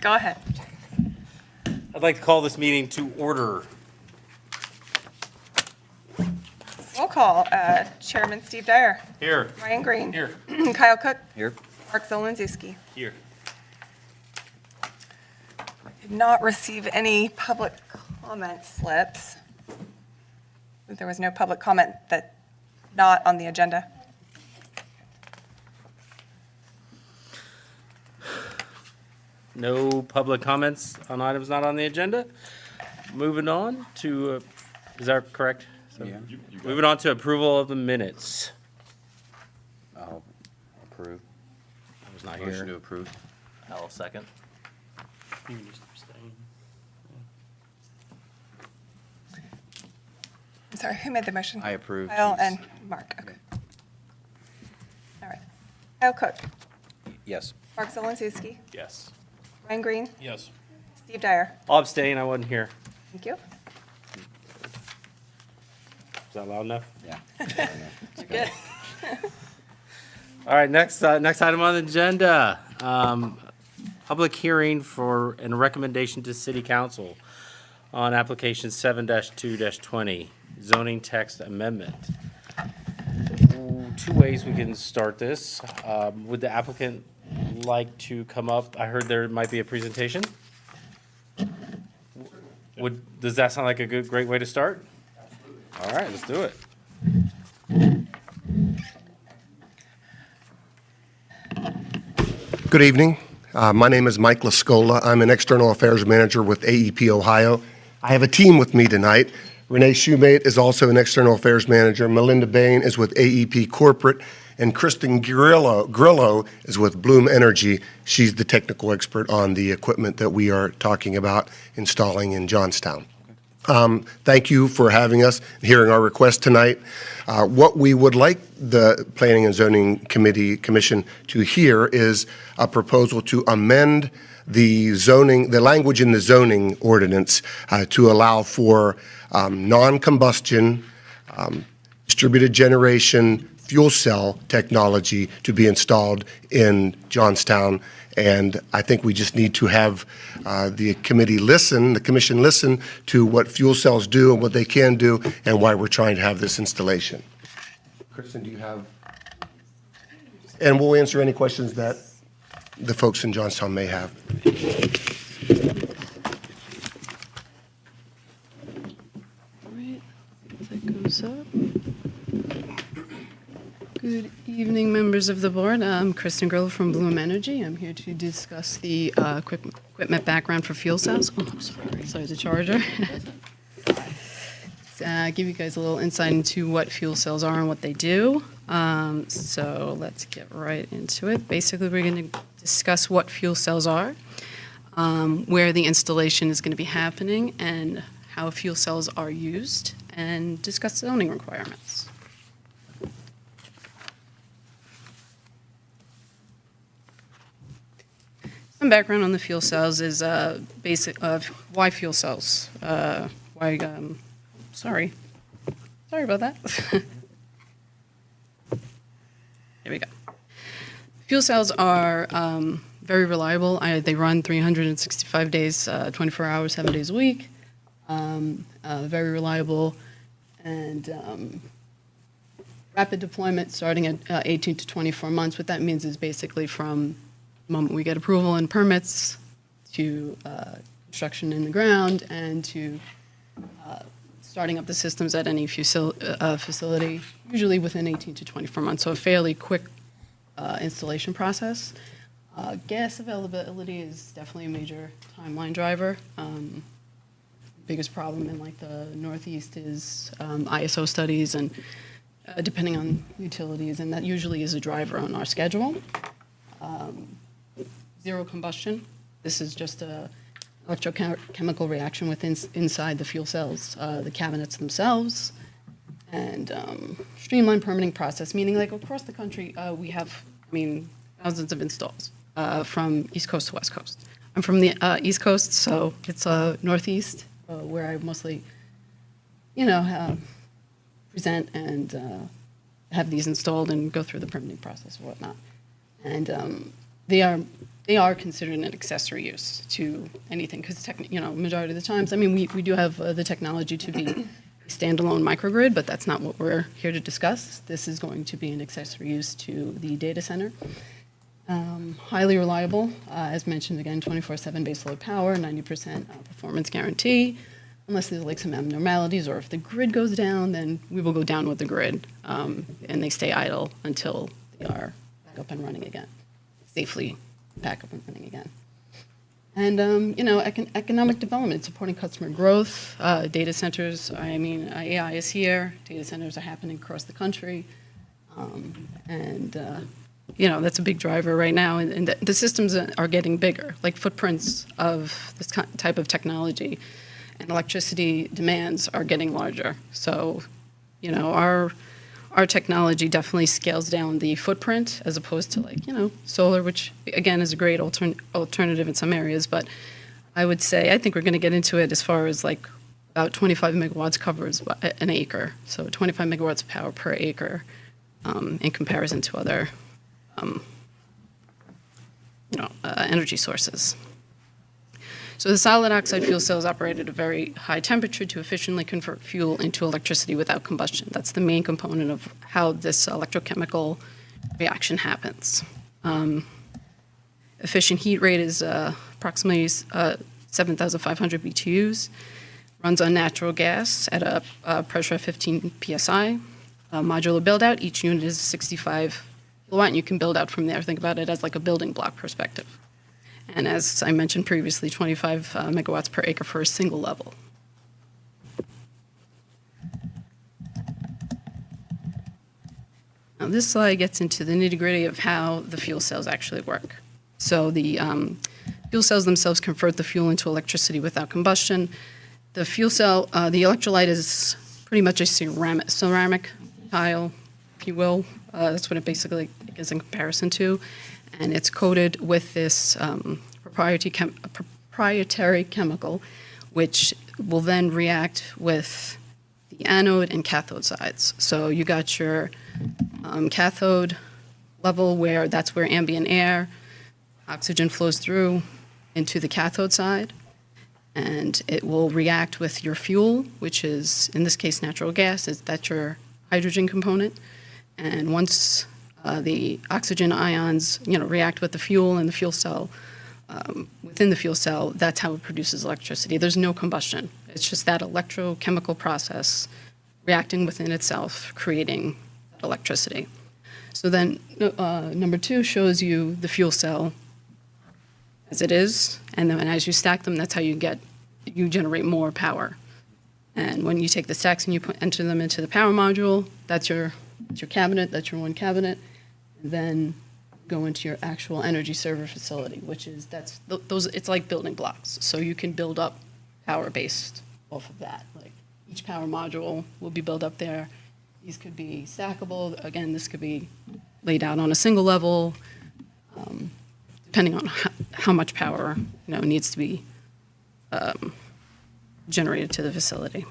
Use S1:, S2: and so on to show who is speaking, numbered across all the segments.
S1: Go ahead.
S2: I'd like to call this meeting to order.
S1: Roll call. Chairman Steve Dyer.
S2: Here.
S1: Ryan Green.
S2: Here.
S1: Kyle Cook.
S3: Here.
S1: Mark Zolenzewski.
S2: Here.
S1: Did not receive any public comment slips. There was no public comment that not on the agenda.
S2: No public comments on items not on the agenda. Moving on to, is that correct? So,
S3: Yeah.
S2: Moving on to approval of the minutes.
S3: I'll approve.
S2: I was not
S3: Motion to
S2: here.
S3: approve.
S4: I'll second.
S2: You can just abstain.
S1: I'm sorry, who made the motion?
S3: I approve.
S1: Kyle and Mark. Okay. All right. Kyle Cook.
S3: Yes.
S1: Mark Zolenzewski.
S2: Yes.
S1: Ryan Green.
S2: Yes.
S1: Steve Dyer.
S2: I'll abstain, I wasn't here.
S1: Thank you.
S2: Is that loud enough?
S3: Yeah.
S1: You're good.
S2: All right, next item on the agenda. Public hearing for, and a recommendation to city council on application 7-2-20, zoning text amendment. Two ways we can start this. Would the applicant like to come up? I heard there might be a presentation. Does that sound like a great way to start? All right, let's do it.
S5: Good evening. My name is Mike Lascola. I'm an external affairs manager with AEP Ohio. I have a team with me tonight. Renee Shoemate is also an external affairs manager. Melinda Bain is with AEP Corporate, and Kristen Grillo is with Bloom Energy. She's the technical expert on the equipment that we are talking about installing in Johnstown. Thank you for having us, and hearing our request tonight. What we would like the Planning and Zoning Commission to hear is a proposal to amend the language in the zoning ordinance to allow for non-combustion, distributed generation fuel cell technology to be installed in Johnstown. And I think we just need to have the commission listen to what fuel cells do and what they can do and why we're trying to have this installation. Kristen, do you have? And we'll answer any questions that the folks in Johnstown may have.
S6: Right, that goes up. Good evening, members of the board. I'm Kristen Grillo from Bloom Energy. I'm here to discuss the equipment background for fuel cells. Oh, I'm sorry, the charger. Give you guys a little insight into what fuel cells are and what they do. So let's get right into it. Basically, we're going to discuss what fuel cells are, where the installation is going to be happening, and how fuel cells are used, and discuss zoning requirements. Some background on the fuel cells is basic of why fuel cells. Sorry about that. There we go. Fuel cells are very reliable. They run 365 days, 24 hours, 7 days a week. Very reliable and rapid deployment starting at 18 to 24 months. What that means is basically from the moment we get approval and permits to construction in the ground and to starting up the systems at any facility, usually within 18 to 24 months. So a fairly quick installation process. Gas availability is definitely a major timeline driver. Biggest problem in like the Northeast is ISO studies and depending on utilities, and that usually is a driver on our schedule. Zero combustion. This is just a electrochemical reaction inside the fuel cells, the cabinets themselves, and streamlined permitting process, meaning like across the country we have, thousands of installs from East Coast to West Coast. I'm from the East Coast, so it's Northeast, where I mostly, present and have these installed and go through the permitting process or whatnot. And they are they are considered an accessory use to anything, because majority of the times, I mean, we do have the technology to be a standalone microgrid, but that's not what we're here to discuss. This is going to be an accessory use to the data center. Highly reliable, as mentioned again, 24/7 baseload power, 90% performance guarantee. Unless there's like some abnormalities, or if the grid goes down, then we will go down with the grid, and they stay idle until they are back up and running again, safely back up and running again. And economic development, supporting customer growth, data centers. I mean, AI is here. Data centers are happening across the country, that's a big driver right now. And the systems are getting bigger, like footprints of this type of technology. And electricity demands are getting larger. So, our technology definitely scales down the footprint as opposed to solar, which again is a great alternative in some areas. But I would say, I think we're going to get into it as far as about 25 megawatts covers an acre. So 25 megawatts of power per acre in comparison to other, energy sources. So the solid oxide fuel cell is operated at a very high temperature to efficiently convert fuel into electricity without combustion. That's the main component of how this electrochemical reaction happens. Efficient heat rate is approximately 7,500 BTUs. Runs on natural gas at a pressure of 15 psi. Modular build-out, each unit is 65 kilowatt, and you can build out from there. Think about it as like a building block perspective. And as I mentioned previously, 25 megawatts per acre for a single level. Now this slide gets into the nitty-gritty of how the fuel cells actually work. So the fuel cells themselves convert the fuel into electricity without combustion. The fuel cell, the electrolyte is pretty much a ceramic tile, if you will. That's what it basically is in comparison to. And it's coated with this proprietary chemical, which will then react with the anode and cathode sides. So you got your cathode level, where that's where ambient air, oxygen flows through into the cathode side, and it will react with your fuel, which is, in this case, natural gas. That's your hydrogen component. And once the oxygen ions, react with the fuel and the fuel cell, within the fuel cell, that's how it produces electricity. There's no combustion. It's just that electrochemical process reacting within itself, creating electricity. So then number 2 shows you the fuel cell as it is, and then as you stack them, that's how you generate more power. And when you take the stacks and you enter them into the power module, that's your cabinet, that's your one cabinet. Then go into your actual energy server facility, which is it's like building blocks. So you can build up power based off of that. Like each power module will be built up there. These could be stackable. Again, this could be laid out on a single level, depending on how much power needs to be generated to the facility.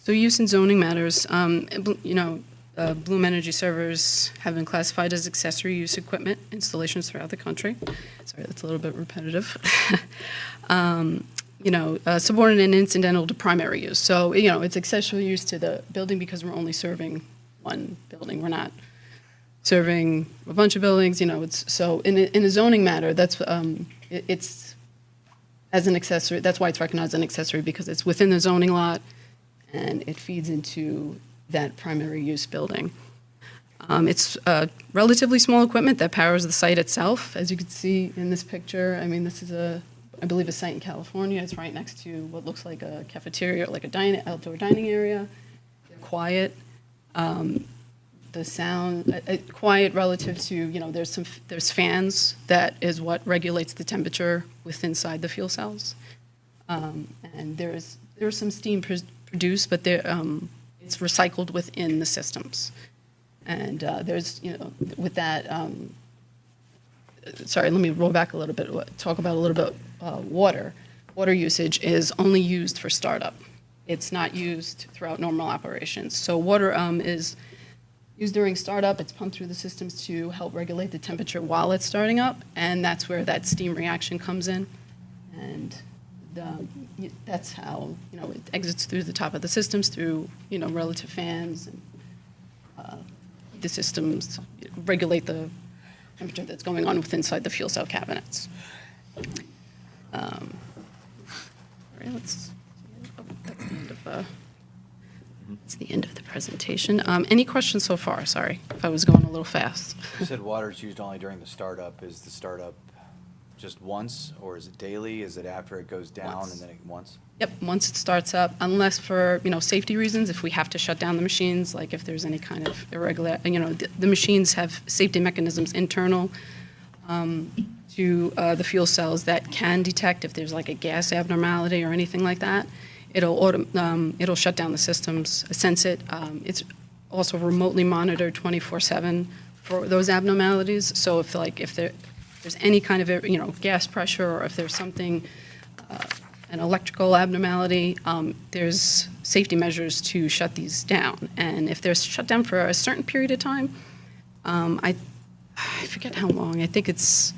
S6: So use and zoning matters. Bloom Energy servers have been classified as accessory use equipment installations throughout the country. Sorry, that's a little bit repetitive. Subordinate and incidental to primary use. So, it's accessory use to the building because we're only serving one building. We're not serving a bunch of buildings. So in a zoning matter, that's it's as an accessory. That's why it's recognized as an accessory, because it's within the zoning lot and it feeds into that primary use building. It's relatively small equipment that powers the site itself, as you can see in this picture. I mean, this is I believe a site in California. It's right next to what looks like a cafeteria, like outdoor dining area. They're quiet. The sound, quiet relative to, there's fans. That is what regulates the temperature inside the fuel cells. And there's some steam produced, but it's recycled within the systems. And there's, with that, sorry, let me roll back a little bit, talk about a little bit water. Water usage is only used for startup. It's not used throughout normal operations. So water is used during startup. It's pumped through the systems to help regulate the temperature while it's starting up, and that's where that steam reaction comes in. And that's how, it exits through the top of the systems, through, relative fans, and the systems regulate the temperature that's going on inside the fuel cell cabinets. All right, that's the end of that's the end of the presentation. Any questions so far? Sorry if I was going a little fast.
S3: You said water is used only during the startup. Is the startup just once, or is it daily? Is it after it goes down
S6: Once.
S3: and then once?
S6: Yep, once it starts up, unless for, safety reasons, if we have to shut down the machines, like if there's any kind of irregular, the machines have safety mechanisms internal to the fuel cells that can detect if there's like a gas abnormality or anything like that. It'll shut down the systems, sense it. It's also remotely monitored 24/7 for those abnormalities. So if there's any kind of, gas pressure, or if there's something, an electrical abnormality, there's safety measures to shut these down. And if they're shut down for a certain period of time, I forget how long. I think it's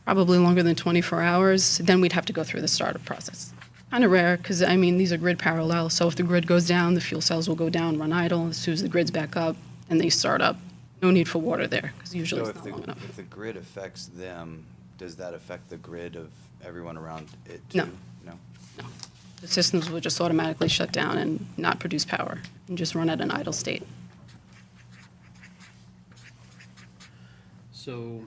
S6: probably longer than 24 hours. Then we'd have to go through the startup process. Kind of rare, because, these are grid parallel. So if the grid goes down, the fuel cells will go down, run idle. As soon as the grid's back up, and they start up, no need for water there, because usually
S3: So
S6: it's not long enough.
S3: if the grid affects them, does that affect the grid of everyone around it too?
S6: No.
S3: No?
S6: The systems will just automatically shut down and not produce power, and just run at an idle state.
S4: So,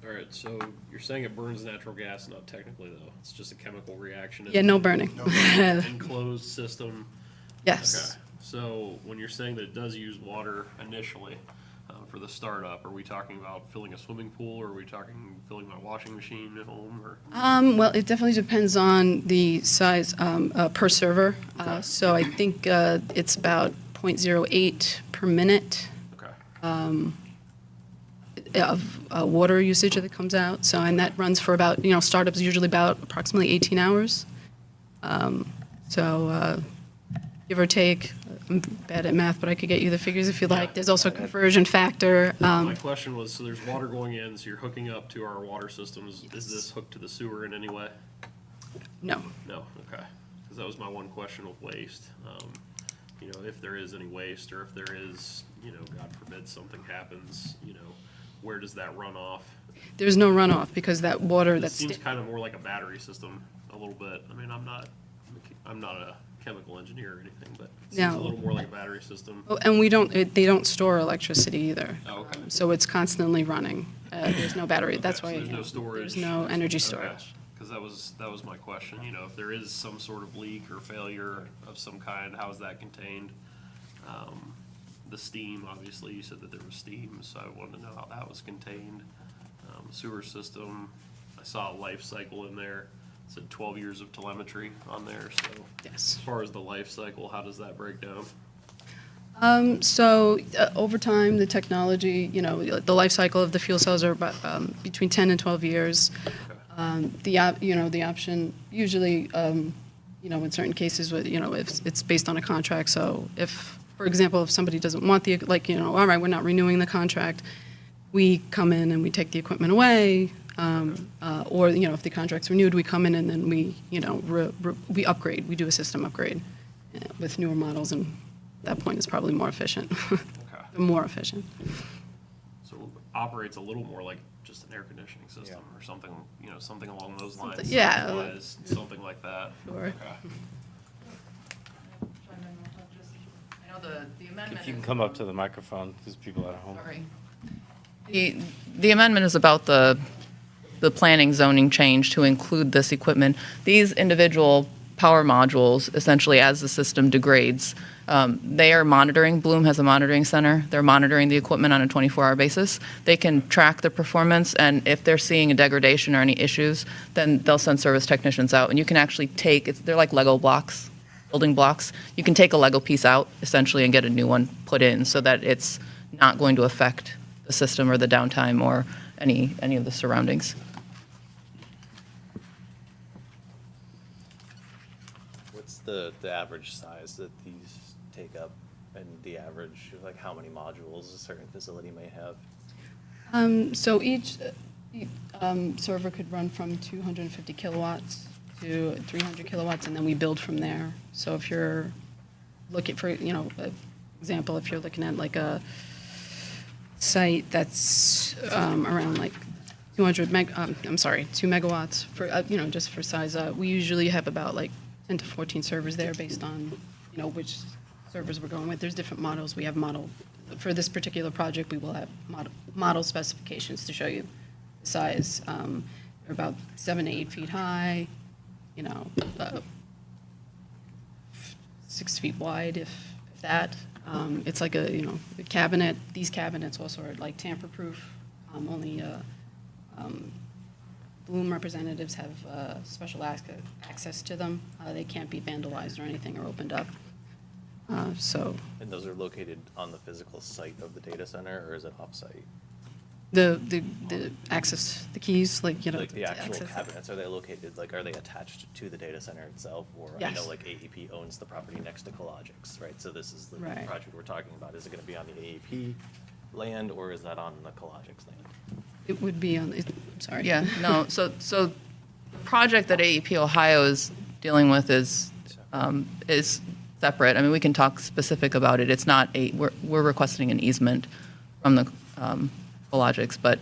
S4: all right, so you're saying it burns natural gas, not technically though. It's just a chemical reaction.
S6: Yeah, no burning.
S4: Enclosed system.
S6: Yes.
S4: Okay. So when you're saying that it does use water initially for the startup, are we talking about filling a swimming pool, or are we talking filling my washing machine at home, or?
S6: Well, it definitely depends on the size per server.
S4: Okay.
S6: So I think it's about 0.08 per minute
S4: Okay.
S6: of water usage that comes out. So, and that runs for about, startups usually about approximately 18 hours. So give or take, I'm bad at math, but I could get you the figures if you like. There's also a conversion factor.
S4: My question was, so there's water going in, so you're hooking up to our water systems. Is this hooked to the sewer in any way?
S6: No.
S4: No, okay. Because that was my one question with waste. If there is any waste, or if there is, God forbid, something happens, where does that run off?
S6: There's no runoff, because that water
S4: It
S6: that's...
S4: seems kind of more like a battery system, a little bit. I mean, I'm not a chemical engineer or anything, but it seems a
S6: No.
S4: little more like a battery system.
S6: Oh, and they don't store electricity either.
S4: Oh, okay.
S6: So it's constantly running. There's no battery. That's
S4: Okay,
S6: why
S4: so there's no storage.
S6: there's no energy storage.
S4: Because that was my question. If there is some sort of leak or failure of some kind, how is that contained? The steam, obviously, you said that there was steam, so I wanted to know how that was contained. Sewer system, I saw a life cycle in there. It said 12 years of telemetry on there, so.
S6: Yes.
S4: As far as the life cycle, how does that break down?
S6: So over time, the technology, the life cycle of the fuel cells are about, between 10 and 12 years. The option usually, in certain cases, if it's based on a contract. So if, for example, if somebody doesn't want all right, we're not renewing the contract, we come in and we take the equipment away. Or, if the contract's renewed, we come in and then we, we upgrade. We do a system upgrade with newer models, and at that point, it's probably more efficient.
S4: Okay.
S6: More efficient.
S4: So it operates a little more like just an air conditioning system or something, something along those lines.
S6: Something- yeah.
S4: size-wise, Something like that.
S6: Sure.
S4: Okay.
S7: I know the amendment.
S2: If you can come up to the microphone, because people at home.
S7: Sorry. The amendment is about the planning zoning change to include this equipment. These individual power modules, essentially as the system degrades, they are monitoring. Bloom has a monitoring center. They're monitoring the equipment on a 24-hour basis. They can track the performance, and if they're seeing a degradation or any issues, then they'll send service technicians out. And you can actually they're like Lego blocks, building blocks. You can take a Lego piece out, essentially, and get a new one put in so that it's not going to affect the system or the downtime or any of the surroundings.
S8: What's the average size that these take up and the average, like how many modules a certain facility may have?
S6: So each server could run from 250 kilowatts to 300 kilowatts, and then we build from there. So if you're looking for, example, if you're looking at like a site that's around like 2 megawatts for, just for size, we usually have about like 10 to 14 servers there based on, which servers we're going with. There's different models. We have for this particular project, we will have model specifications to show you the size. They're about 7 to 8 feet high, 6 feet wide, if that. It's like a cabinet. These cabinets also are like tamper-proof. Only Bloom representatives have special access to them. They can't be vandalized or anything or opened up. So
S8: And those are located on the physical site of the data center, or is it off-site?
S6: the access, the keys, like
S8: Like the
S6: to
S8: actual
S6: access it.
S8: cabinets, are they located, like, are they attached to the data center itself? Or I know
S6: Yes.
S8: like AEP owns the property next to Cologix, right? So this is the
S6: Right.
S8: project we're talking about. Is it gonna be on the AEP land, or is that on the Cologix land?
S6: It would be on. I'm sorry.
S7: Yeah, no, so the project that AEP Ohio is dealing with is separate. I mean, we can talk specific about it. It's not we're requesting an easement from the Cologix, but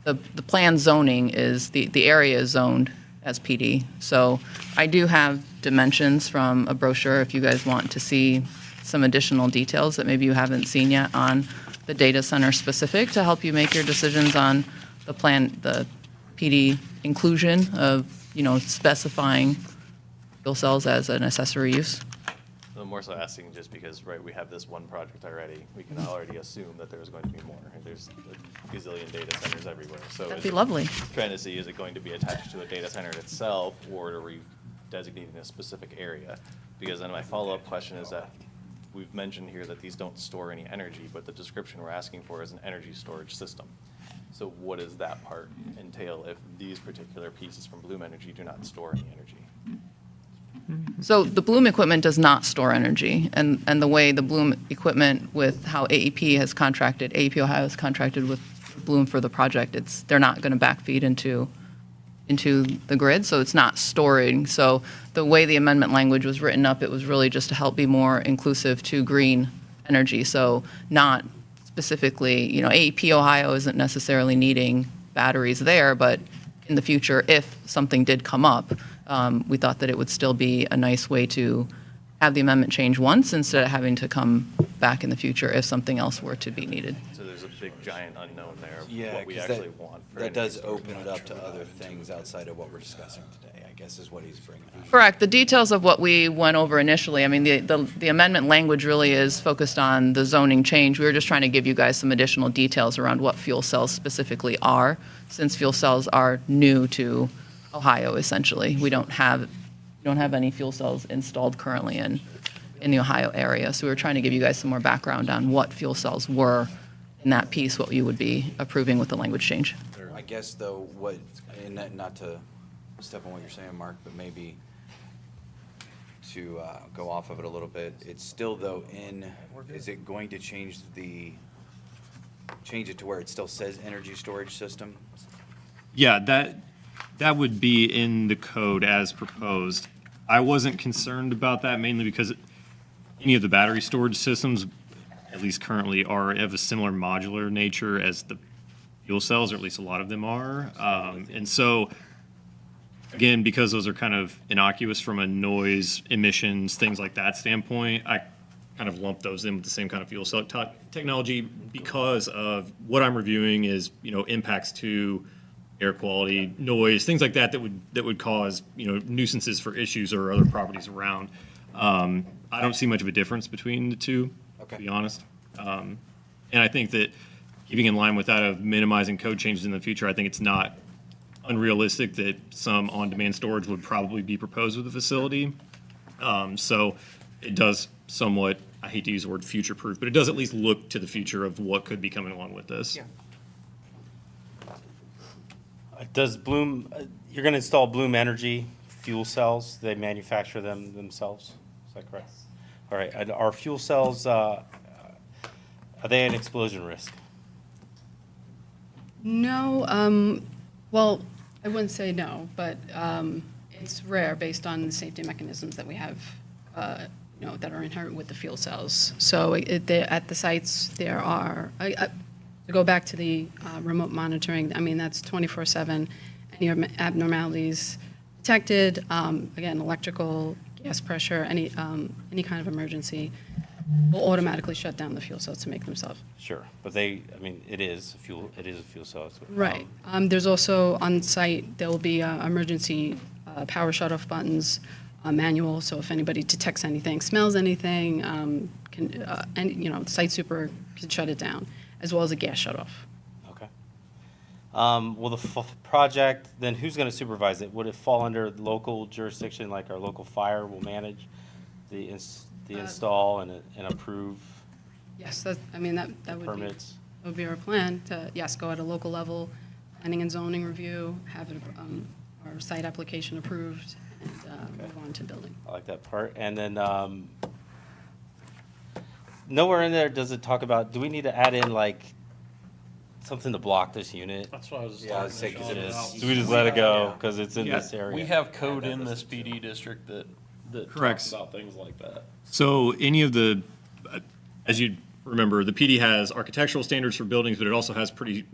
S7: the planned zoning is, the area is zoned as PD. So I do have dimensions from a brochure if you guys want to see some additional details that maybe you haven't seen yet on the data center specific to help you make your decisions on the plan, the PD inclusion of, specifying fuel cells as an accessory use.
S8: I'm more so asking just because, right, we have this one project already. We can already assume that there's going to be more. There's a gazillion data centers everywhere. So
S7: That'd
S8: is
S7: be
S8: it-
S7: lovely.
S8: Trying to see, is it going to be attached to a data center itself, or are we designating a specific area? Because then my follow-up question is that we've mentioned here that these don't store any energy, but the description we're asking for is an energy storage system. So what does that part entail if these particular pieces from Bloom Energy do not store any energy?
S7: So the Bloom equipment does not store energy, and the way the Bloom equipment with how AEP has contracted, AEP Ohio has contracted with Bloom for the project, they're not going to backfeed into the grid, so it's not storing. So the way the amendment language was written up, it was really just to help be more inclusive to green energy. So not specifically, AEP Ohio isn't necessarily needing batteries there, but in the future, if something did come up, we thought that it would still be a nice way to have the amendment change once instead of having to come back in the future if something else were to be needed.
S8: So there's a big giant unknown there of
S3: Yeah,
S8: what we
S3: 'cause
S8: actually want. for
S3: that
S8: energy
S3: does
S8: storage.
S3: open it up to other things outside of what we're discussing today, I guess is what he's bringing up.
S7: Correct. The details of what we went over initially, I mean, the amendment language really is focused on the zoning change. We were just trying to give you guys some additional details around what fuel cells specifically are, since fuel cells are new to Ohio, essentially. We don't have any fuel cells installed currently in the Ohio area. So we were trying to give you guys some more background on what fuel cells were in that piece, what you would be approving with the language change.
S3: I guess though, and not to step on what you're saying, Mark, but maybe to go off of it a little bit, it's still though is it going to change it to where it still says energy storage system?
S9: Yeah, that would be in the code as proposed. I wasn't concerned about that mainly because any of the battery storage systems, at least currently, have a similar modular nature as the fuel cells, or at least a lot of them are. And so, again, because those are kind of innocuous from a noise, emissions, things like that standpoint, I kind of lump those in with the same kind of fuel cell technology because of what I'm reviewing is, impacts to air quality, noise, things like that would cause, nuisances for issues or other properties around. I don't see much of a difference between the two, to be honest. And I think that keeping in line with that of minimizing code changes in the future, I think it's not unrealistic that some on-demand storage would probably be proposed with the facility. So it does somewhat, I hate to use the word future-proof, but it does at least look to the future of what could be coming along with this.
S2: Yeah. Does Bloom, you're going to install Bloom Energy fuel cells? They manufacture them themselves? Is that correct? All right. And are fuel cells Are they an explosion risk?
S6: No, well, I wouldn't say no, but it's rare based on the safety mechanisms that we have, that are inherent with the fuel cells. So at the sites, there are, to go back to the remote monitoring, I mean, that's 24/7. Any abnormalities detected, again, electrical, gas pressure, any kind of emergency, will automatically shut down the fuel cells to make them safe.
S2: Sure, but it is a fuel cell. so,
S6: Right. There's also on site, there will be emergency power shut-off buttons, manual, so if anybody detects anything, smells anything, the site super can shut it down, as well as a gas shut-off.
S2: Okay. Well, the project, then who's going to supervise it? Would it fall under local jurisdiction, like our local fire will manage the install and approve
S6: Yes, that would
S2: permits?
S6: Would be our plan to, yes, go at a local level, planning and zoning review, have our site application approved, and move on to building.
S2: I like that part. And then nowhere in there does it talk about, do we need to add in like something to block this unit?
S4: That's what I was.
S3: Yeah, I'd say 'cause it is.
S2: Do we just let it go because it's in this area?
S4: We have code in this PD district that
S9: Correct.
S4: talks about things like that.
S9: So any of the, as you remember, the PD has architectural standards for buildings, but it also has pretty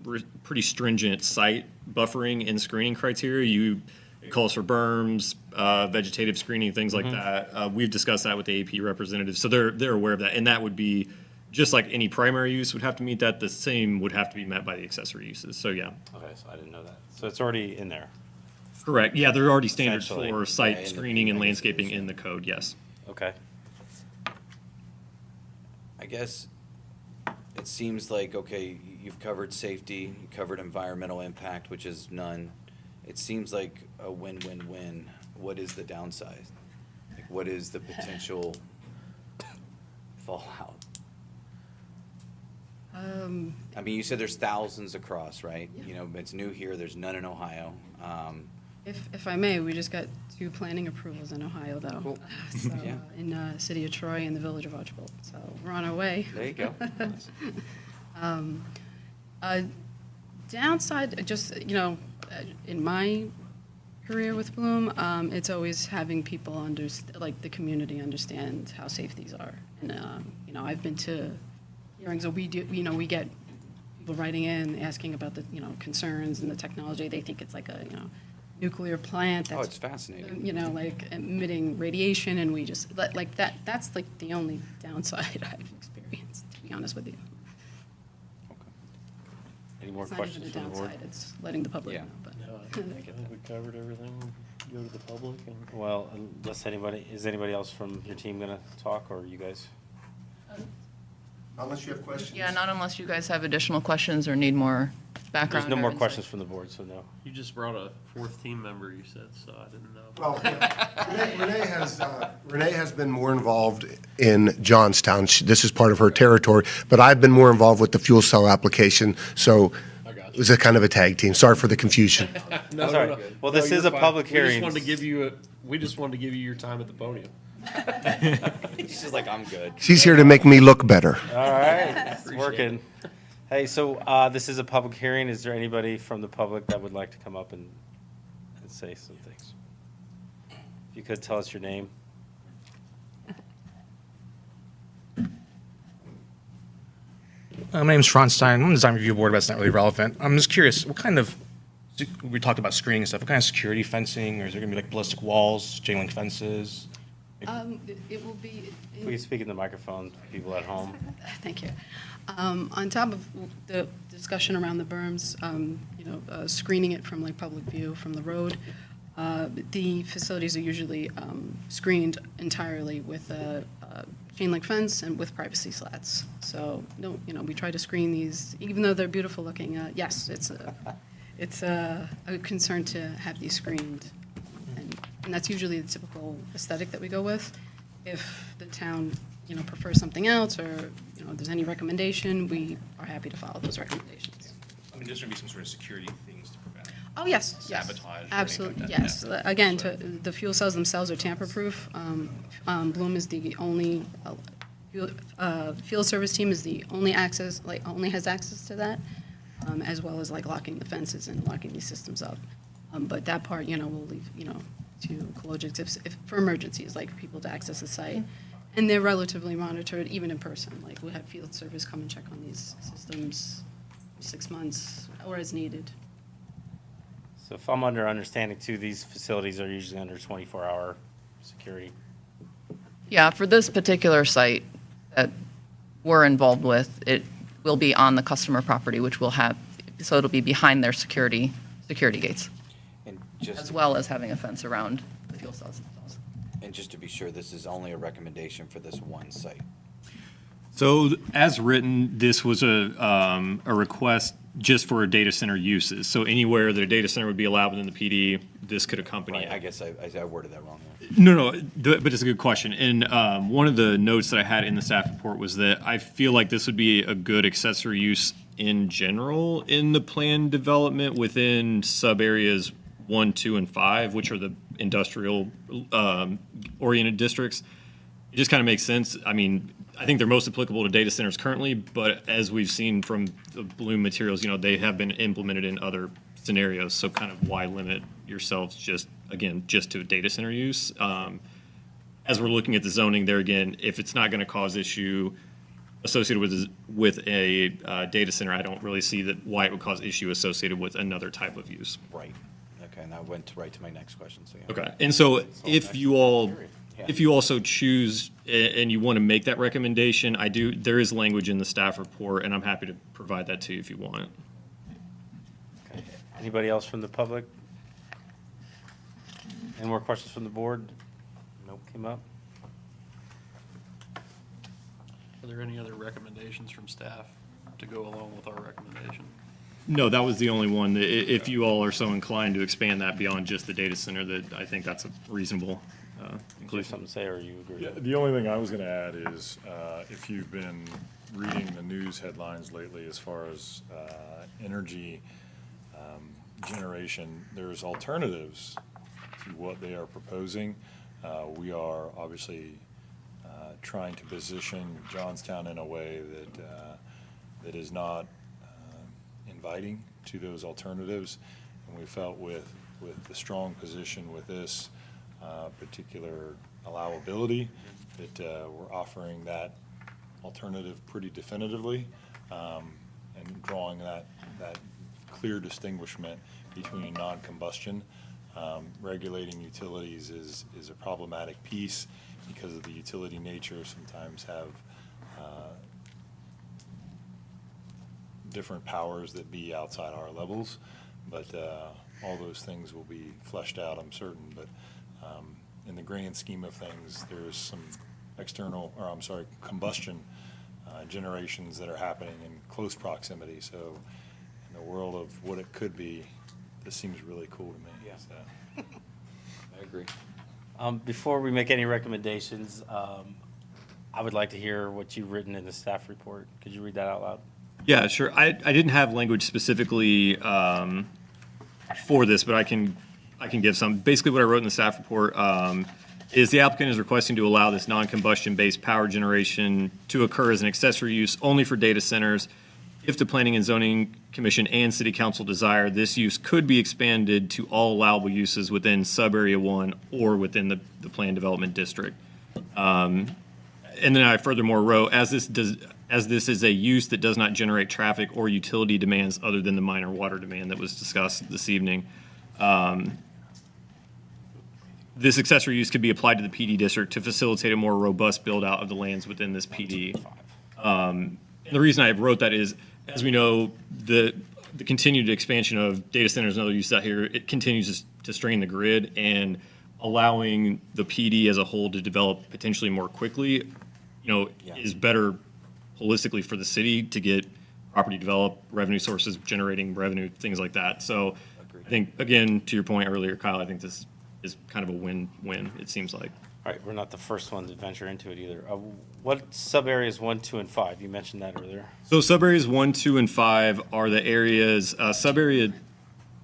S9: stringent site buffering and screening criteria. It calls for berms, vegetative screening, things like that. We've discussed that with the AP representatives, so they're aware of that. And that would be, just like any primary use would have to meet that, the same would have to be met by the accessory uses. So, yeah.
S2: Okay, so I didn't know that. So it's already in there.
S9: Correct. Yeah, there are already standards
S2: Essentially.
S9: for
S3: Yeah,
S9: site
S3: in the
S9: screening and
S3: PD,
S9: landscaping
S3: yeah.
S9: in the code, yes.
S2: Okay.
S3: I guess it seems like, okay, you've covered safety, you covered environmental impact, which is none. It seems like a win-win-win. What is the downside? Like, what is the potential fallout? I mean, you said there's thousands across, right?
S6: Yeah.
S3: You know, it's new here, there's none in Ohio.
S6: If I may, we just got 2 planning approvals in Ohio, though.
S3: Cool.
S6: So,
S3: Yeah.
S6: in the city of Troy and the village of Archbold. So we're on our way.
S3: There you go.
S6: Downside, just, in my career with Bloom, it's always having people like the community understand how safe these are. And, I've been to hearings, so we get people writing in, asking about the, concerns and the technology. They think it's like a, nuclear plant
S3: Oh,
S6: that's,
S3: it's fascinating.
S6: like emitting radiation, and we just, like that, that's like the only downside I've experienced, to be honest with you.
S2: Any more
S6: It's not even
S2: questions
S6: a
S2: from the board?
S6: downside, it's letting the public
S3: Yeah.
S6: know, but.
S4: I think we covered everything. Go to the public and.
S2: Well, is anybody else from your team going to talk, or you guys?
S5: Unless you have questions.
S7: Yeah, not unless you guys have additional questions or need more background.
S2: There's no
S7: or
S2: more
S7: insight.
S2: questions from the board, so no.
S4: You just brought a 4th team member, you said, so I didn't know.
S5: Well, Renee has been more involved in Johnstown. This is part of her territory, but I've been more involved with the fuel cell application, so
S4: I got you.
S5: it was a kind of a tag team. Sorry for the confusion.
S4: No,
S2: Sorry. Well, this is a public hearing.
S4: We just wanted to give you your time at the podium.
S3: She's just like, I'm good.
S5: She's here to make me look better.
S2: All right, it's working. Hey, so this is a public hearing. Is there anybody from the public that would like to come up and say some things? If you could tell us your name.
S10: My name's Franz Stein. I'm on the design review board, but that's not really relevant. I'm just curious, what kind of, we talked about screening and stuff, what kind of security fencing, or is there gonna be like ballistic walls, chain link fences?
S6: It will be.
S2: If we could speak in the microphone, for people at home.
S6: Thank you. On top of the discussion around the berms, screening it from like public view from the road, the facilities are usually screened entirely with a chain link fence and with privacy slats. So, we try to screen these, even though they're beautiful looking. Yes, it's a concern to have these screened. And that's usually the typical aesthetic that we go with. If the town, prefers something else, or, there's any recommendation, we are happy to follow those recommendations.
S10: I mean, there's gonna be some sort of security things to prevent.
S6: Oh, yes, yes.
S10: Sabotage or anything
S6: Absolutely,
S10: like that,
S6: yes.
S10: yeah.
S6: Again, the fuel cells themselves are tamper-proof. Bloom is the only fuel field service team is the only access, only has access to that, as well as locking the fences and locking these systems up. But that part, we'll leave, to Cologix if for emergencies, like people to access the site. And they're relatively monitored, even in person. Like, we'll have field service come and check on these systems 6 months or as needed.
S2: So if I'm under understanding too, these facilities are usually under 24-hour security.
S7: Yeah, for this particular site that we're involved with, it will be on the customer property, which will have, so it'll be behind their security gates,
S3: And
S7: as
S3: just,
S7: well as having a fence around the fuel cells themselves.
S3: and just to be sure, this is only a recommendation for this one site.
S9: So as written, this was a request just for data center uses. So anywhere that a data center would be allowed within the PD, this could accompany
S3: Right,
S9: it.
S3: I guess I worded that wrong there.
S9: No, but it's a good question. And one of the notes that I had in the staff report was that I feel like this would be a good accessory use in general in the plan development within sub areas 1, 2, and 5, which are the industrial oriented districts. It just kind of makes sense. I mean, I think they're most applicable to data centers currently, but as we've seen from the Bloom materials, they have been implemented in other scenarios. So kind of why limit yourselves just to data center use? As we're looking at the zoning there again, if it's not going to cause issue associated with a data center, I don't really see that why it would cause issue associated with another type of use.
S3: Right. Okay, and that went right to my next question, so yeah.
S9: Okay, and so if you also choose and you want to make that recommendation, there is language in the staff report, and I'm happy to provide that to you if you want it.
S2: Okay. Anybody else from the public? Any more questions from the board? Nope, came up.
S4: Are there any other recommendations from staff to go along with our recommendation?
S9: No, that was the only one. If you all are so inclined to expand that beyond just the data center, that I think that's a reasonable
S2: Do you have
S9: inclusion.
S2: something to say, or you agree?
S11: Yeah, the only thing I was gonna add is, if you've been reading the news headlines lately as far as, energy, generation, there's alternatives to what they are proposing. We are obviously, trying to position Johnstown in a way that is not, inviting to those alternatives. And we felt with the strong position with this, particular allowability, that we're offering that alternative pretty definitively, and drawing that clear distinguishment between non-combustion. Regulating utilities is a problematic piece because of the utility nature, sometimes have different powers that be outside our levels, but all those things will be fleshed out, I'm certain. But in the grand scheme of things, there's some combustion generations that are happening in close proximity. So in the world of what it could be, this seems really cool to me.
S3: Yeah.
S11: So.
S3: I agree.
S2: Before we make any recommendations, I would like to hear what you've written in the staff report. Could you read that out loud?
S9: Yeah, sure. I didn't have language specifically for this, but I can give some. Basically, what I wrote in the staff report is the applicant is requesting to allow this non-combustion-based power generation to occur as an accessory use only for data centers. If the Planning and Zoning Commission and City Council desire, this use could be expanded to all allowable uses within Sub-Area 1 or within the planned development district. And then I furthermore wrote, as this is a use that does not generate traffic or utility demands other than the minor water demand that was discussed this evening, this accessory use could be applied to the PD district to facilitate a more robust build-out of the lands within this PD. And the reason I wrote that is, as we know, the continued expansion of data centers and other uses out here, it continues to strain the grid, and allowing the PD as a whole to develop potentially more quickly, is better holistically for the city to get property developed, revenue sources generating revenue, things like that. So I think, again, to your point earlier, Kyle, I think this is kind of a win-win, it seems like.
S2: All right, we're not the first one to venture into it either. What sub-areas 1, 2, and 5? You mentioned that earlier.
S9: So sub-areas 1, 2, and 5 are the areas, sub-area,
S1: Do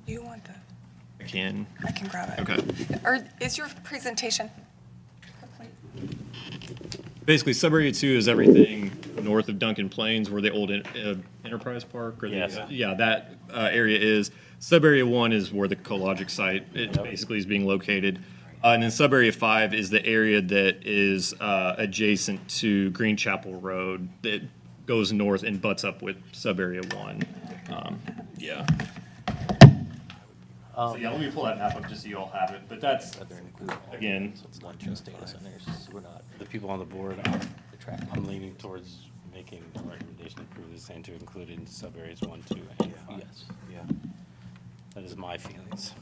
S1: you want the,
S9: I can,
S1: I can grab it.
S9: okay.
S1: Or is your presentation complete?
S9: Basically, sub-area 2 is everything north of Duncan Plains where the old Enterprise Park or the,
S2: Yes.
S9: yeah, that area is. Sub-area 1 is where the Collogic site, it basically is being located. And then sub-area 5 is the area that is adjacent to Green Chapel Road that goes north and butts up with sub-area 1. Yeah. So yeah, let me pull that map up just so you all have it, but that's, again,
S8: So it's not just data centers, we're not.
S12: The people on the board, I'm leaning towards making a recommendation to approve this and to include it in sub-areas 1, 2, and 5.
S8: Yes.
S3: Yeah.
S12: That is my feelings.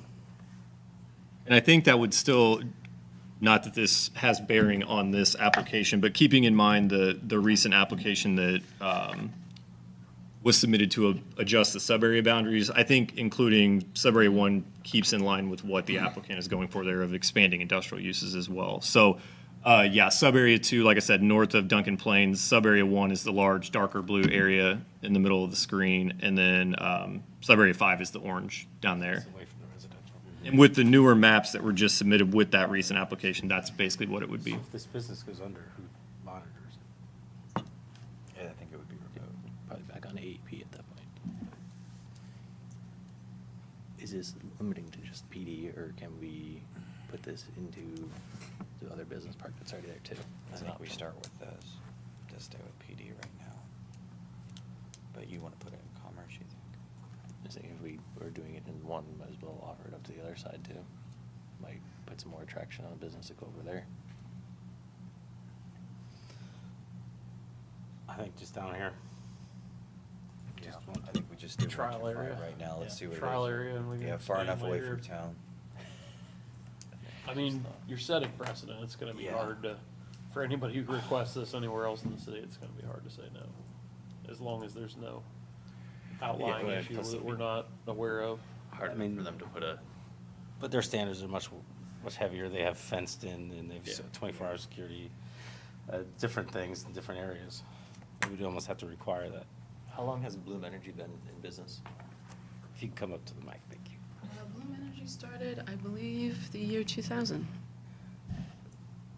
S9: and I think that would still, not that this has bearing on this application, but keeping in mind the recent application that was submitted to adjust the sub-area boundaries, I think including sub-area 1 keeps in line with what the applicant is going for there of expanding industrial uses as well. So, yeah, sub-area 2, like I said, north of Duncan Plains, sub-area 1 is the large darker blue area in the middle of the screen, and then sub-area 5 is the orange down there.
S12: Away from the residential.
S9: And with the newer maps that were just submitted with that recent application, that's basically what it would be.
S12: If this business goes under, who monitors it?
S3: Yeah, I think it would be remote.
S8: Probably back on AEP at that point. Is this limiting to just PD, or can we put this into the other business park that's already there too?
S3: I think we start with this, just stay with PD right now. But you want to put it in commerce, you think?
S8: I think if we were doing it in one, might as well offer it up to the other side too. Might put some more traction on business to go over there.
S12: I think just down here.
S3: Yeah,
S12: Just one.
S3: I think we just do
S4: Trial
S3: 1 to 5
S4: area.
S3: right now, let's
S4: Yeah,
S3: see what it is.
S4: trial area, and we can
S3: Yeah, far enough
S4: expand
S3: away
S4: later.
S3: from town.
S4: I mean, you're setting precedent. It's gonna be
S3: Yeah.
S4: hard to, for anybody who requests this anywhere else in the city, it's gonna be hard to say no. As long as there's no outlying
S8: Yeah,
S4: issue
S8: plus
S4: that
S8: it'd
S4: we're
S8: be
S4: not aware of.
S8: Hard
S12: I mean-
S8: for them to put a,
S12: But their standards are much heavier. They have fenced in and they've
S4: Yeah.
S12: 24-hour security, different things in different areas. We would almost have to require that.
S8: how long has Bloom Energy been in business?
S12: If you can come up to the mic, thank you.
S6: Bloom Energy started, I believe, the year 2000.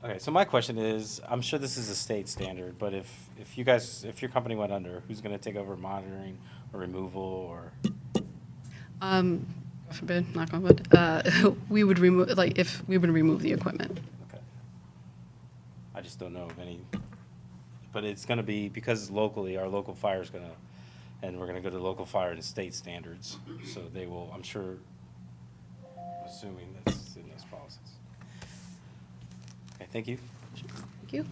S12: Okay, so my question is, I'm sure this is a state standard, but if you guys, if your company went under, who's gonna take over monitoring or removal or?
S6: God forbid, knock on wood, we would remove, like, if we would remove the equipment.
S12: Okay. I just don't know of any, but it's gonna be, because locally, our local fire's gonna, and we're gonna go to local fire and state standards, so they will, I'm sure, assuming that's in those policies. Okay, thank you.
S6: Thank you.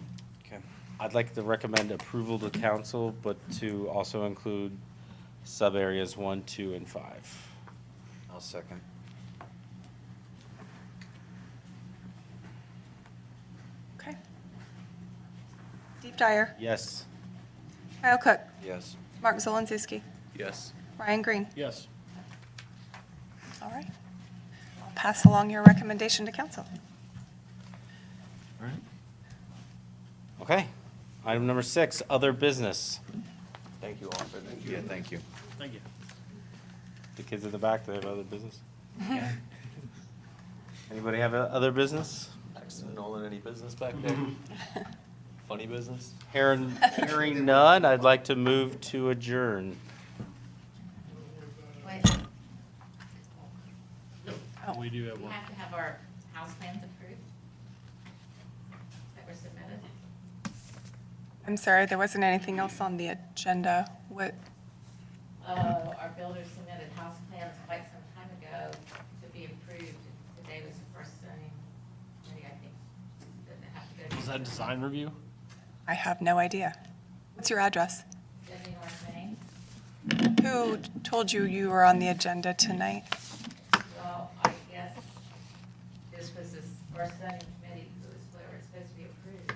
S12: Okay. I'd like to recommend approval to council, but to also include sub-areas 1, 2, and 5.
S3: I'll second.
S1: Okay. Steve Dyer,
S12: Yes.
S1: Kyle Cook,
S3: Yes.
S1: Mark Zolonczewski,
S8: Yes.
S1: Ryan Green.
S4: Yes.
S1: All right. I'll pass along your recommendation to council.
S8: All right.
S12: Okay. Item number 6, other business.
S8: Thank you all for that.
S3: Yeah, thank you.
S4: Thank you.
S12: The kids in the back, they have other business? Anybody have other business?
S8: Paxton Nolan, any business back there? Funny business?
S12: Hearing none, I'd like to move to adjourn.
S13: Wait,
S4: We do have
S13: we
S4: one.
S13: have to have our house plans approved that were submitted.
S1: I'm sorry, there wasn't anything else on the agenda. What,
S13: Our builder submitted house plans quite some time ago to be approved. Today was the first zoning committee, I think, that have to go to.
S4: Was that design review?
S1: I have no idea. What's your address?
S13: 70 North Main.
S1: Who told you you were on the agenda tonight?
S13: Well, I guess this was the first zoning committee who was, where it's supposed to be approved.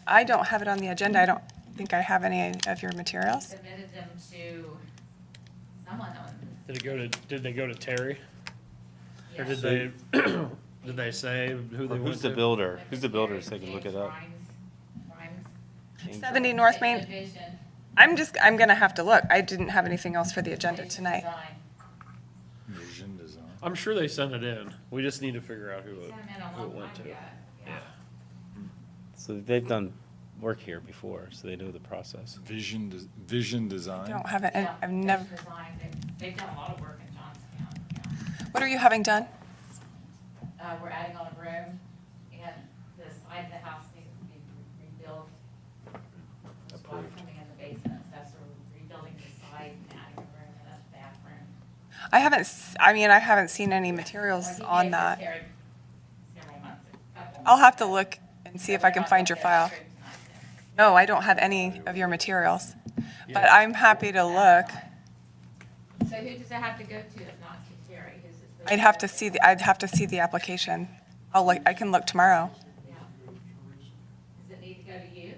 S1: I don't have it on the agenda. I don't think I have any of your materials.
S13: Submitted them to someone on.
S4: Did they go to Terry? Or
S13: Yes.
S4: did they, did they say who they went to?
S12: Who's the builder? Who's the builder so they can look it up?
S13: Grimes.
S1: 70 North Main.
S13: Division.
S1: I'm gonna have to look. I didn't have anything else for the agenda tonight.
S13: Design.
S11: Vision design.
S4: I'm sure they sent it in. We just need to figure out who
S13: Sent them in a
S4: who it
S13: long
S4: went
S13: time
S4: to.
S13: ago.
S4: Yeah.
S2: So they've done work here before, so they know the process.
S11: Vision
S1: I
S11: design?
S1: don't have it,
S13: Yeah,
S1: I've never,
S13: Design, they've done a lot of work in Johnstown. Yeah.
S1: what are you having done?
S13: We're adding on a room, and the side of the house needs to be rebuilt. There's water coming in the basement, and stuff, so we're rebuilding the side and adding a room and a bathroom.
S1: I haven't seen any materials
S13: Well, he
S1: on
S13: gave
S1: that.
S13: Terry several months, a couple
S1: I'll have
S13: months
S1: to
S13: ago.
S1: look and see if
S13: But
S1: I can
S13: we're
S1: find
S13: not
S1: your
S13: gonna
S1: file.
S13: get it tonight then.
S1: No, I don't have any of your materials, but I'm happy to look.
S13: So who does it have to go to if not to Terry? Who's it-
S1: I'd have to see the application. I can look tomorrow,
S13: Yeah. Does it need to go to you?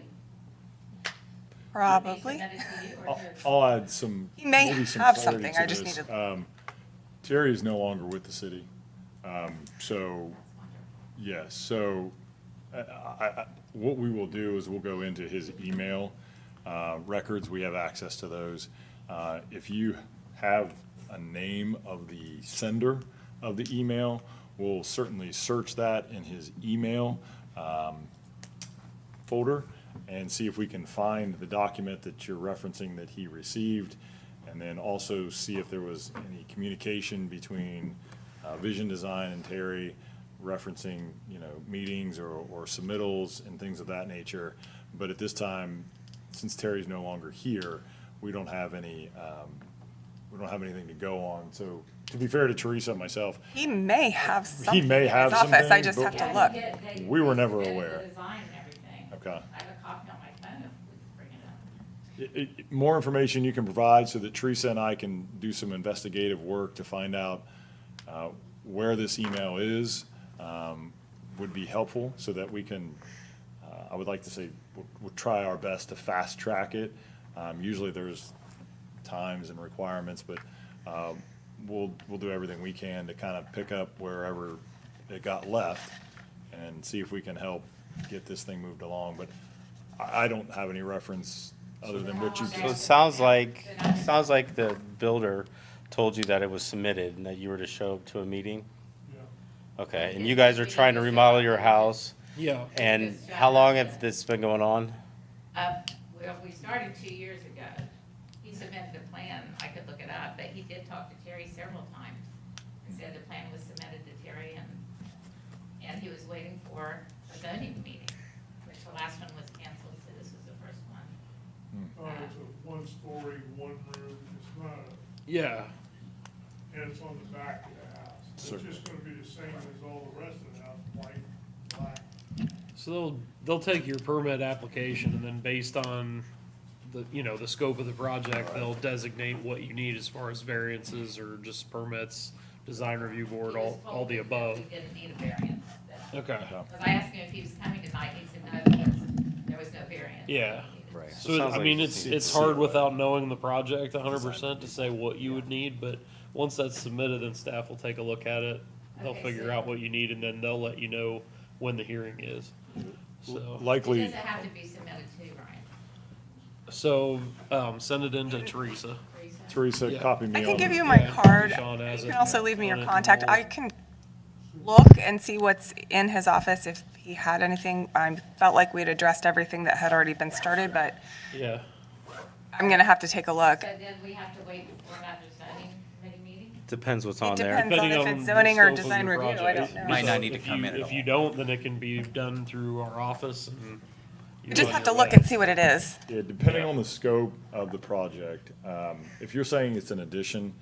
S1: probably.
S13: Does it need to be submitted to you or to-
S11: I'll add some,
S1: He may
S11: maybe some
S1: have
S11: clarity
S1: something,
S11: to
S1: I just
S11: this.
S1: need to-
S11: Terry is no longer with the city. So, yes, so what we will do is we'll go into his email records. We have access to those. If you have a name of the sender of the email, we'll certainly search that in his email folder and see if we can find the document that you're referencing that he received, and then also see if there was any communication between Vision Design and Terry referencing, meetings or submittals and things of that nature. But at this time, since Terry's no longer here, we don't have anything to go on. So to be fair to Teresa and myself,
S1: He may have something in
S11: may
S1: his
S11: have
S1: office, I
S11: something,
S1: just
S11: but-
S1: have to
S13: Yeah,
S1: look.
S11: We were
S13: they
S11: never
S13: submitted
S11: aware.
S13: The design and everything.
S11: Okay.
S13: I have a copy on my phone if we could bring it up.
S11: More information you can provide so that Teresa and I can do some investigative work to find out where this email is, would be helpful so that we can, I would like to say, we'll try our best to fast track it. Usually there's times and requirements, but we'll do everything we can to kind of pick up wherever it got left and see if we can help get this thing moved along. But I don't have any reference other than what you
S2: So it
S11: just.
S2: sounds like the builder told you that it was submitted and that you were to show up to a meeting? Okay, and you guys are trying to remodel your house,
S4: Yeah.
S2: and how long have this been going on?
S13: Well, we started 2 years ago. He submitted a plan, I could look it up, but he did talk to Terry several times. He said the plan was submitted to Terry and he was waiting for a zoning meeting, which the last one was canceled, so this was the first one.
S14: It's a one-story, one-room, it's not,
S4: Yeah.
S14: and it's on the back of the house. It's
S11: Certainly.
S14: just gonna be the same as all the rest of the house, white, black.
S4: So they'll take your permit application and then based on the scope of the project, they'll designate what you need as far as variances or just permits, design review board,
S13: He was
S4: all
S13: told
S4: the
S13: that
S4: above.
S13: He didn't need a variance.
S4: Okay.
S13: Because I asked him if he was coming tonight, he said no, there was no variance.
S4: Yeah.
S11: Right.
S2: So it
S4: So,
S2: sounds
S4: I
S2: like
S4: mean,
S2: you
S4: it's,
S2: just need
S4: it's
S2: to see
S4: hard
S2: it.
S4: without knowing the project hundred percent to say what you would need, but once that's submitted, then staff will take a look at it. They'll
S13: Okay,
S4: figure
S13: so-
S4: out what you need and then they'll let you know when the hearing is. So,
S13: Who
S11: Likely.
S13: does it have to be submitted to, Ryan?
S4: send it in to Teresa.
S13: Teresa?
S11: Teresa,
S4: Yeah.
S11: copy me
S1: I
S11: on.
S1: can give
S11: the-
S1: you my
S4: Yeah,
S1: card.
S4: Sean has
S1: You
S4: it.
S1: can also leave me
S4: On
S1: your
S4: it.
S1: contact. I can look and see what's in his office if he had anything. I felt like we'd addressed everything that had already been started, but
S4: Yeah.
S1: I'm gonna have to take a look.
S13: So then we have to wait for another zoning committee meeting?
S2: Depends what's
S1: It
S2: on there.
S1: depends on
S4: Depending
S1: if
S4: on
S1: it's
S4: the
S1: zoning or
S4: scope of
S1: design
S4: your
S1: review, I
S4: project.
S1: don't know.
S3: Might not
S4: So
S3: need to
S4: if
S3: come
S4: you-
S3: in at
S4: If you
S3: all.
S4: don't, then it can be done through our office and.
S1: I just have to look and see what it is.
S11: Yeah, depending on the scope of the project, if you're saying it's an addition,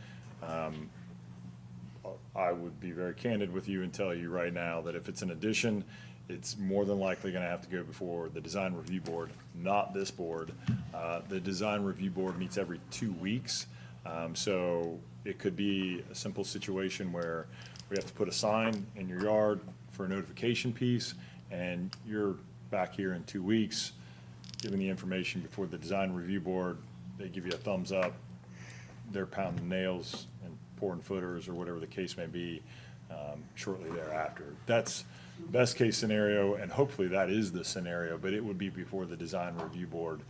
S11: I would be very candid with you and tell you right now that if it's an addition, it's more than likely gonna have to go before the design review board, not this board. The design review board meets every 2 weeks, so it could be a simple situation where we have to put a sign in your yard for a notification piece, and you're back here in 2 weeks, giving the information before the design review board, they give you a thumbs up, they're pounding nails and pouring footers or whatever the case may be, shortly thereafter. That's best case scenario, and hopefully that is the scenario, but it would be before the design review board,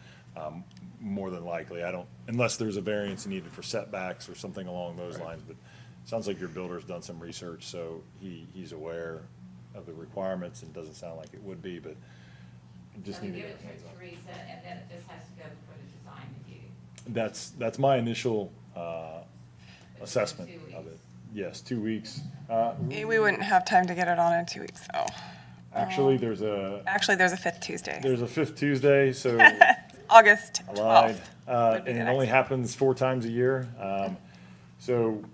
S11: more than likely. Unless there's a variance needed for setbacks or something along those lines, but it sounds like your builder's done some research, so he's aware of the requirements, and doesn't sound like it would be, but Just
S13: So we
S11: need to
S13: give
S11: get
S13: it
S11: a heads
S13: to
S11: up.
S13: Teresa, and then it just has to go for the design review.
S11: That's my initial assessment
S13: 2 weeks.
S11: of it. Yes, 2 weeks.
S1: We wouldn't have time to get it on in 2 weeks, though.
S11: Actually, there's a
S1: fifth Tuesday.
S11: fifth Tuesday, so
S1: August
S11: I lied.
S1: 12th. would be
S11: And
S1: the
S11: it only
S1: next.
S11: happens 4 times a year. So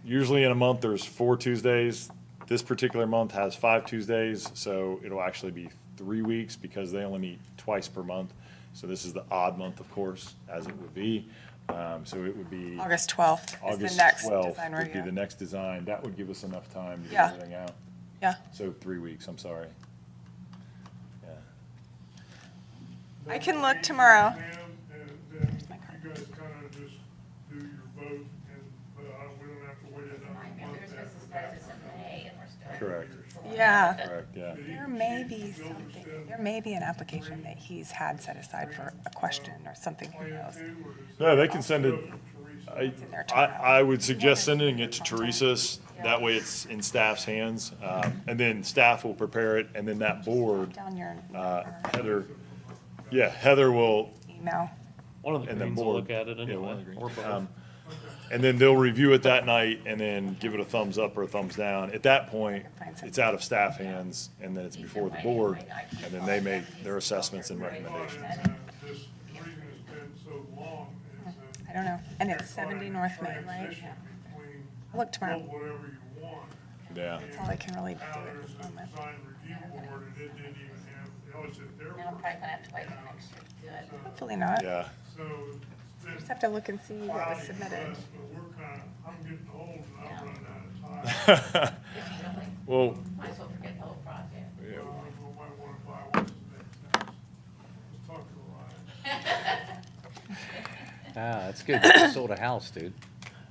S11: usually in a month, there's 4 Tuesdays. This particular month has 5 Tuesdays, so it'll actually be 3 weeks because they only meet twice per month. So this is the odd month, of course, as it would be. So it would be
S1: August 12th is the
S11: August
S1: next
S11: 12th
S1: design
S11: would be the
S1: review.
S11: next design. That would give us enough time to
S1: Yeah.
S11: get everything out.
S1: Yeah.
S11: So 3 weeks, I'm sorry. Yeah.
S1: I can look tomorrow.
S14: And then you guys kind of just do your vote, and we don't have to wait another
S13: They're
S14: month
S13: supposed to
S14: after
S13: start
S14: that.
S13: this in May, and we're starting.
S11: Correct,
S1: Yeah.
S11: correct, yeah.
S1: There may be something, there may be an application that he's had set aside for a question or something, who knows?
S11: No, they can send it,
S1: in their
S11: I would suggest sending it to Teresa's, that way it's in staff's hands. And then staff will prepare it, and then that board,
S1: Down your
S11: Heather will,
S1: email.
S4: One of the
S11: and the
S4: greens will
S11: board.
S4: look at it
S11: Yeah,
S4: anyway,
S11: one of the greens.
S4: or both.
S11: And then they'll review it that night and then give it a thumbs up or a thumbs down. At that point, it's out of staff hands, and then it's before the board, and then they make their assessments and recommendations.
S14: This reason it's been so long is that.
S1: I don't know. And it's 70 North Main, right?
S14: transition between
S1: I'll look tomorrow.
S14: vote whatever you want.
S11: Yeah.
S1: That's all I can really do
S14: Now
S1: at
S14: there's
S1: this
S14: a
S1: moment.
S14: design review board, and it didn't even have, it was at their.
S13: Now I'm probably gonna have to wait till next year to do it.
S1: Hopefully not.
S11: Yeah.
S14: So it's
S1: Just have to look and see
S14: been
S1: what was
S14: cloudy for
S1: submitted.
S14: us, but we're kind of, I'm getting old and I'm running out of time.
S11: Well,
S13: Might as well forget the whole project.
S14: I don't know if I might want to buy what's the next house. Let's talk to Ryan.
S3: Ah, that's good. You sold a house, dude.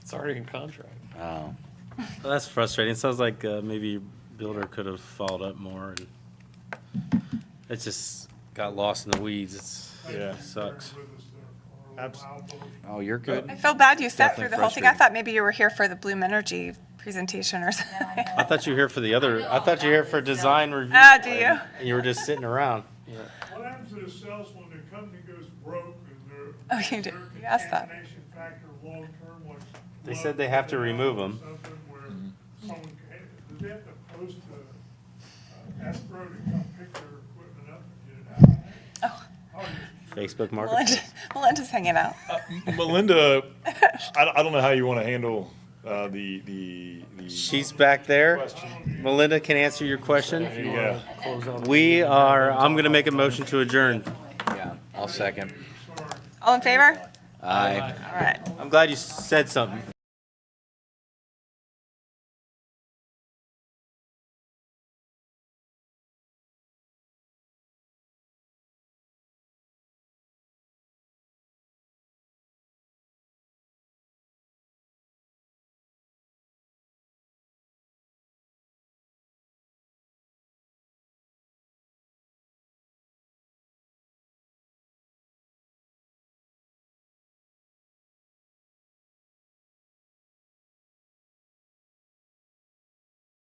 S4: It's already in contract.
S3: Oh.
S2: Well, that's frustrating. It sounds like maybe your builder could have followed up more, and it just got lost in the weeds.
S11: Yeah.
S2: It sucks.
S14: With us there, or
S11: Abs-
S14: allow those-
S3: Oh, you're good.
S1: I feel bad you sat
S3: Definitely
S1: through the whole thing. I
S3: frustrating.
S1: thought maybe you were here for the Bloom Energy presentation or something.
S2: I thought you were here for the other, I thought you were here for design review.
S1: Ah, do you?
S2: And you were just sitting around.
S14: What happens to the cells when the company goes broke and their,
S1: Oh, you did.
S14: their
S1: You asked that.
S14: contamination factor long-term was.
S2: They
S14: low,
S2: said they have to
S14: or
S2: remove 'em.
S14: something where someone, did they have to post escrow to come pick their equipment up and get it out?
S1: Oh,
S14: I was just
S2: Facebook
S1: Melinda,
S2: Marketplace.
S1: Melinda's hanging out.
S11: Melinda, I don't know how you want to handle the.
S2: She's back there. Melinda can answer your question.
S11: Yeah.
S2: I'm going to make a motion to adjourn.
S3: Yeah, I'll second.
S1: All in favor?
S3: Aye.
S1: All right.
S2: I'm glad you said something.